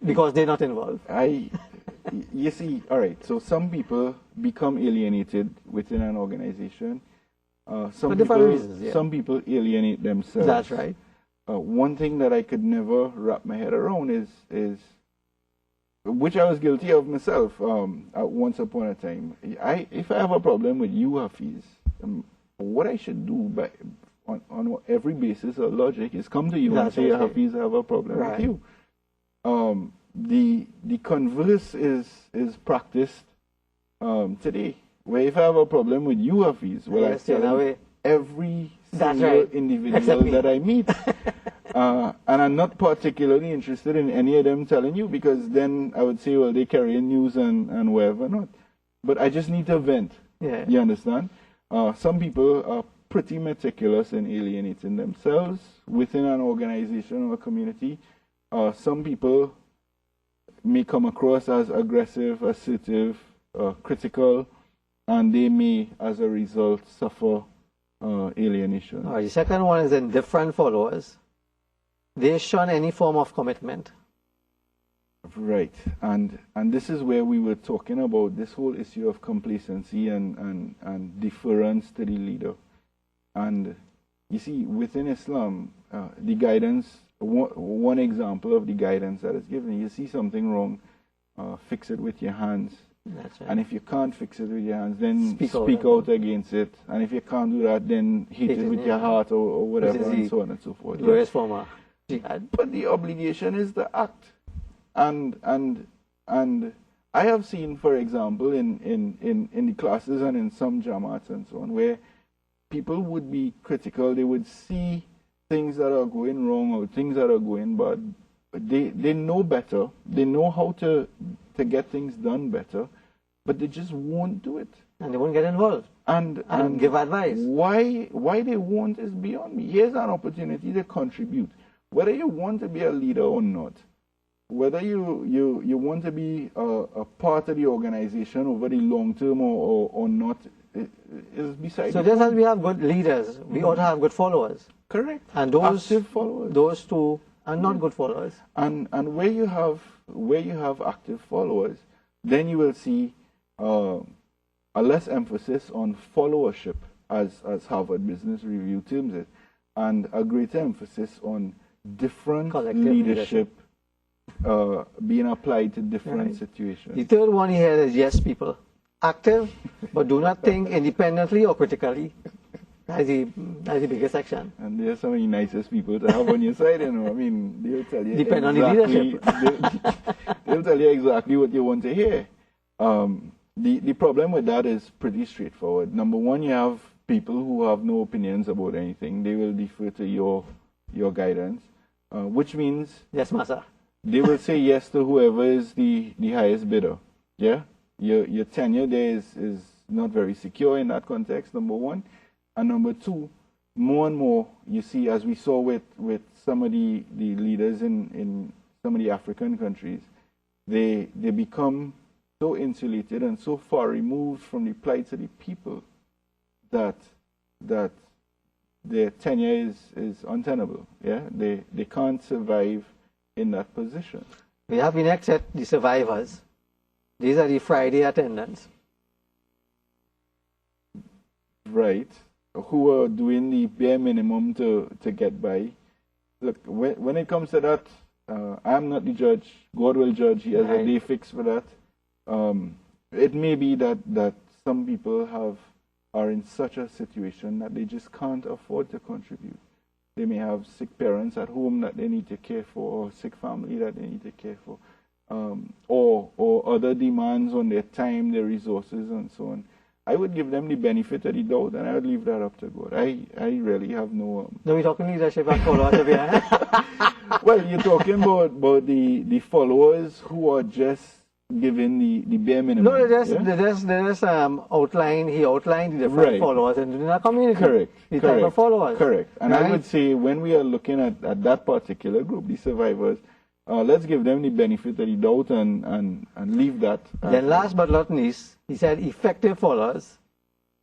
because they're not involved. You see, all right, so some people become alienated within an organization. Some people alienate themselves. That's right. One thing that I could never wrap my head around is which I was guilty of myself once upon a time. If I have a problem with you, Hafiz, what I should do on every basis of logic is come to you and say, Hafiz, I have a problem with you. The converse is practiced today, where if I have a problem with you, Hafiz, well, I tell every single individual that I meet. And I'm not particularly interested in any of them telling you, because then I would say, well, they carry news and wherever not. But I just need to vent. Yeah. You understand? Some people are pretty meticulous in alienating themselves within an organization or a community. Some people may come across as aggressive, assertive, critical, and they may, as a result, suffer alienation. The second one is indifferent followers. They shun any form of commitment. Right, and this is where we were talking about this whole issue of complacency and deference to the leader. And you see, within Islam, the guidance, one example of the guidance that is given, you see something wrong, fix it with your hands. That's right. And if you can't fix it with your hands, then speak out against it. And if you can't do that, then hate it with your heart or whatever, and so on and so forth. Glorious form of jihad. But the obligation is to act. And I have seen, for example, in the classes and in some jamaats and so on, where people would be critical. They would see things that are going wrong or things that are going bad. They know better. They know how to get things done better. but they just won't do it. And they won't get involved And give advice. Why they won't is beyond me. Here's an opportunity to contribute. Whether you want to be a leader or not, whether you want to be a part of the organization over the long term or not, is beside So the just point. as we have good leaders, we ought to have good followers. Correct. And those active followers. Those two are not good followers. And where you have active followers, then you will see a less emphasis on followership, as Harvard Business Review terms it, and a greater emphasis on different Collective leadership being applied to different Right. situations. The third one here is yes people. Active, but do not think independently or critically. That's the biggest section. And they're some of the nicest people to have on your side, you know. I mean, they'll tell you Depend on the leadership. they'll tell you exactly what you want to hear. The problem with that is pretty straightforward. Number one, you have people who have no opinions about anything. They will defer to your guidance, which means Yes, Massa. they will say yes to whoever is the highest bidder. Yeah? Your tenure there is not very secure in that context, number one. And number two, more and more, you see, as we saw with some of the leaders in some of the African countries, they become so insulated and so far removed from the plight of the people that their tenure is untenable. Yeah? They can't survive in that position. We have in excess the survivors. These are the Friday attendants. Right. Who are doing the bare minimum to get by. Look, when it comes to that, I'm not the judge. God will judge. He has a day fixed for that. It may be that some people are in such a situation that they just can't afford to contribute. They may have sick parents at home that they need to care for, or sick family that they need to care for, or other demands on their time, their resources, and so on. I would give them the benefit of the doubt, and I would leave that up to God. I really have no... No, we're talking leadership and followers over here. Well, you're talking about the followers who are just given the bare minimum. No, they just outlined the different followers in our community. Correct. Type of followers. Correct. And I would say when we are looking at that particular group, the survivors, let's give them the benefit of the doubt and leave that. Then last but not least, he said effective followers,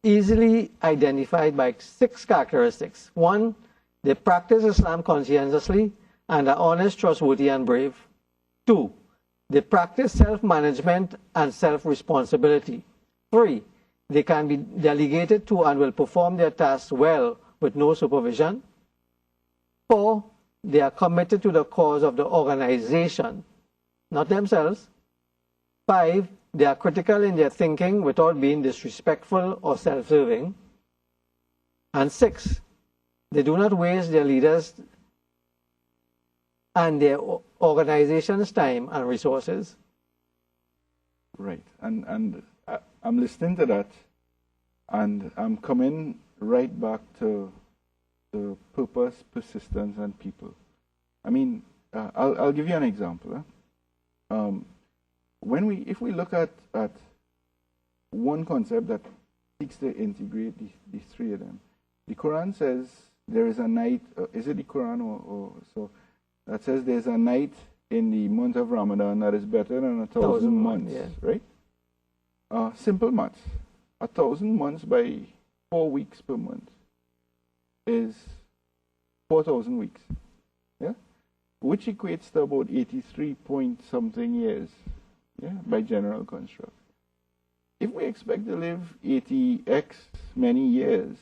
easily identified by 6 characteristics. 1, they practice Islam conscientiously and are honest, trustworthy, and brave. 2, they practice self-management and self-responsibility. 3, they can be delegated to and will perform their tasks well with no supervision. 4, they are committed to the cause of the organization, not themselves. 5, they are critical in their thinking without being disrespectful or self-serving. And 6, they do not waste their leaders and their organization's time and resources. Right. And I'm listening to that, and I'm coming right back to purpose, persistence, and people. I mean, I'll give you an example. If we look at one concept that seeks to integrate these 3 of them, the Quran says there is a night. Is it the Quran or so? That says there's a night in the month of Ramadan that is better than 1,000 months. Yeah. Right? Simple maths. 1,000 months by 4 weeks per month is 4,000 weeks. Yeah? Which equates to about 83 point something years. Yeah, by general construct. If we expect to live 80x many years,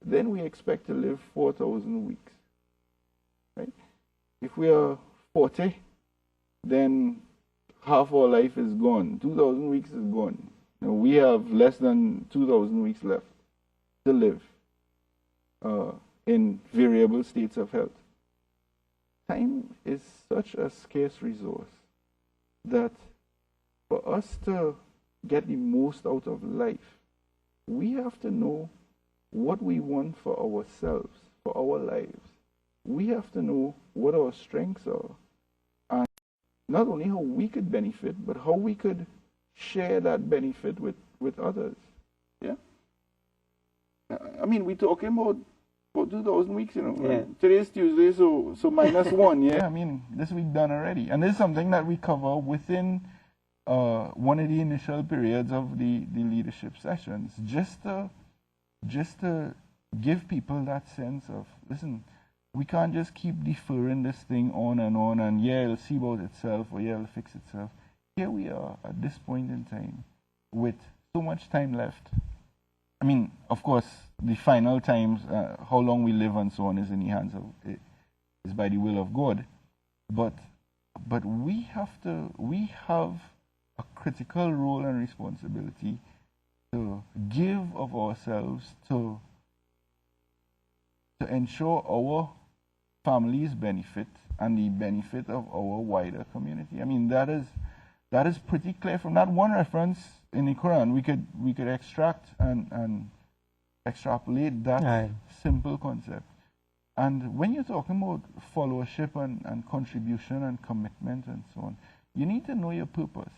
then we expect to live 4,000 weeks. Right? If we are 40, then half our life is gone. 2,000 weeks is gone. Now we have less than 2,000 weeks left to live in variable states of health. Time is such a scarce resource that for us to get the most out of life, we have to know what we want for ourselves, for our lives. We have to know what our strengths are, and not only how we could benefit, but how we could share that benefit with others. Yeah. I mean, we're talking about 2,000 weeks, you know. Yeah. Today is Tuesday, so minus one, yeah. I mean, this week done already. And this is something that we cover within one of the initial periods of the leadership sessions, just to give people that sense of, listen, we can't just keep deferring this thing on, and yeah, it'll see about itself, or yeah, it'll fix itself. Here we are at this point in time with so much time left. I mean, of course, the final times, how long we live and so on is in the hands of, is by the will of God. But we have a critical role and responsibility to give of ourselves to ensure our families benefit and the benefit of our wider community. I mean, that is pretty clear from that one reference in the Quran. We could extract and extrapolate that simple concept. And when you're talking about followership and contribution and commitment and so on, you need to know your purpose.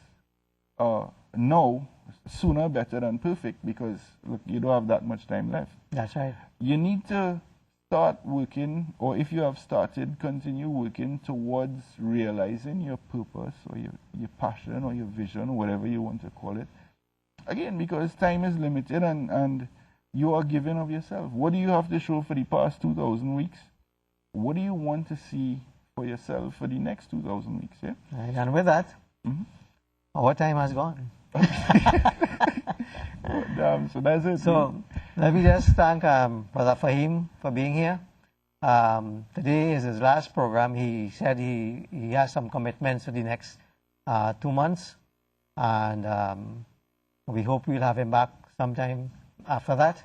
Know sooner better than perfect, because look, you don't have that much time left. That's right. You need to start working, or if you have started, continue working towards realizing your purpose or your passion or your vision, or whatever you want to call it. Again, because time is limited and you are giving of yourself. What do you have to show for the past 2,000 weeks? What do you want to see for yourself for the next 2,000 weeks? Yeah? Right. And with that, our time has gone. Damn, so that's it. So let me just thank Brother Fahim for being here. Today is his last program. He said he has some commitments for the next 2 months, and we hope we'll have him back sometime after that.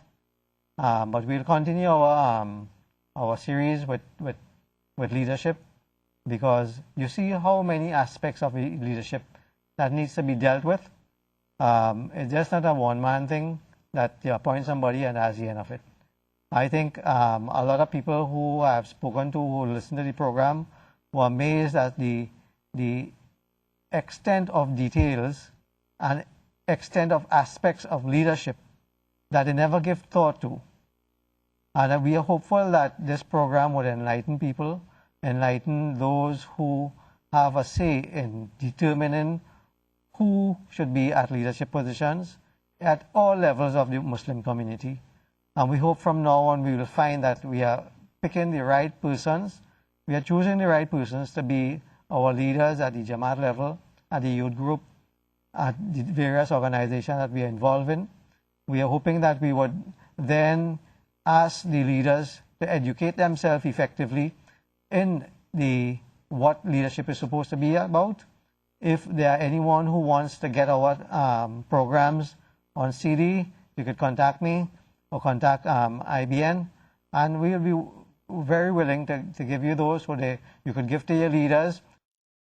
But we'll continue our series with leadership, because you see how many aspects of leadership that needs to be dealt with. It's just not a one-man thing that you appoint somebody and that's the end of it. I think a lot of people who I have spoken to, who listen to the program, were amazed at the extent of details and extent of aspects of leadership that they never give thought to. And we are hopeful that this program would enlighten people, enlighten those who have a say in determining who should be at leadership positions at all levels of the Muslim community. And we hope from now on we will find that we are picking the right persons, we are choosing the right persons to be our leaders at the Jamaat level, at the youth group, at the various organizations that we are involved in. We are hoping that we would then ask the leaders to educate themselves effectively in what leadership is supposed to be about. If there are anyone who wants to get our programs on CD, you could contact me or contact IBN, and we will be very willing to give you those so you could give to your leaders